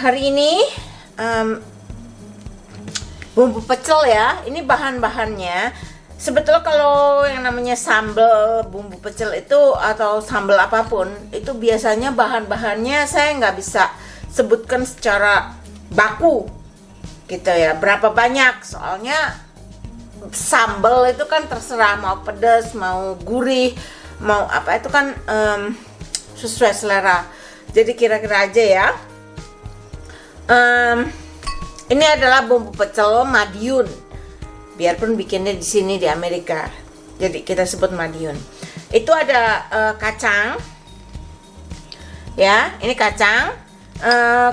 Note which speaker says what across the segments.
Speaker 1: hari ini bumbu pecel ya. Ini bahan-bahannya. Sebetulnya kalau yang namanya sambal bumbu pecel itu atau sambal apapun itu biasanya bahan-bahannya saya nggak bisa sebutkan secara baku gitu ya, berapa banyak, soalnya sambal itu kan terserah mau pedas mau gurih mau apa, itu kan sesuai selera. Jadi kira-kira aja ya. Ini adalah bumbu pecel Madiun, biarpun bikinnya di sini di Amerika, jadi kita sebut Madiun. Itu ada kacang, ya. Ini kacang,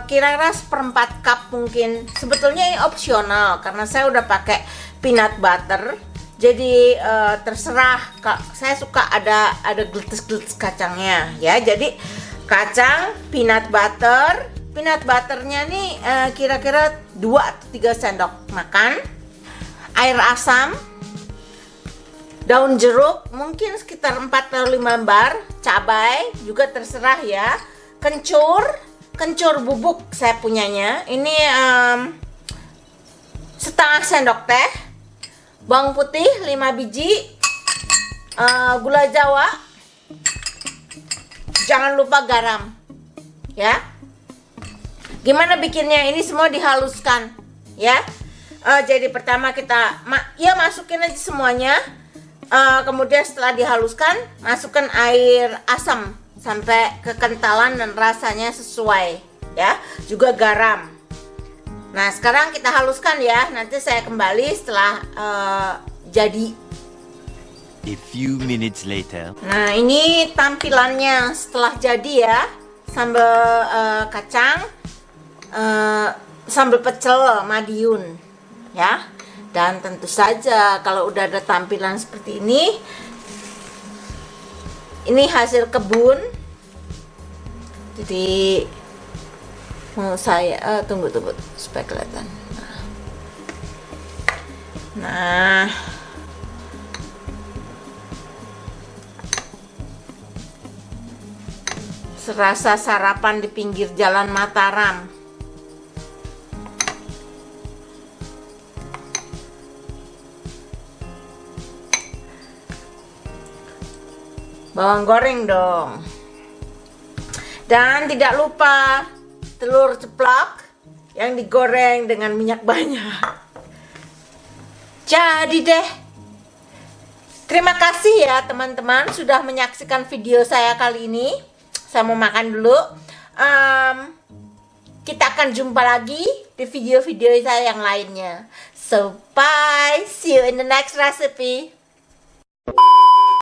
Speaker 1: kira-kira 1/4 cup mungkin. Sebetulnya ini opsional karena saya udah pakai peanut butter. Jadi terserah. Saya suka ada geletes-geletes kacangnya, ya. Jadi kacang, peanut butter. Peanut butternya nih kira-kira 2 atau 3 sendok makan. Air asam, daun jeruk mungkin sekitar 4 atau 5 lembar, cabai juga terserah ya, kencur bubuk saya punyanya, ini setengah sendok teh, bawang putih 5 biji, gula jawa, jangan lupa garam ya. Gimana bikinnya? Ini semua dihaluskan ya. Jadi pertama kita masukin aja semuanya. Kemudian setelah dihaluskan, masukkan air asam sampai kekentalan dan rasanya sesuai ya. Juga garam. Nah, sekarang kita haluskan ya. Nanti saya kembali setelah jadi.
Speaker 2: A few minutes later.
Speaker 1: Nah, ini tampilannya setelah jadi ya. Sambal kacang, sambal pecel Madiun ya. Dan tentu saja kalau udah ada tampilan seperti ini hasil kebun. Jadi mau saya tunggu supaya kelihatan. Nah, serasa sarapan di pinggir jalan Mataram. Bawang goreng dong. Dan tidak lupa telur ceplok yang digoreng dengan minyak banyak. Jadi deh. Terima kasih ya teman-teman sudah menyaksikan video saya kali ini. Saya mau makan dulu. Kita akan jumpa lagi di video-video saya yang lainnya. So bye, see you in the next recipe.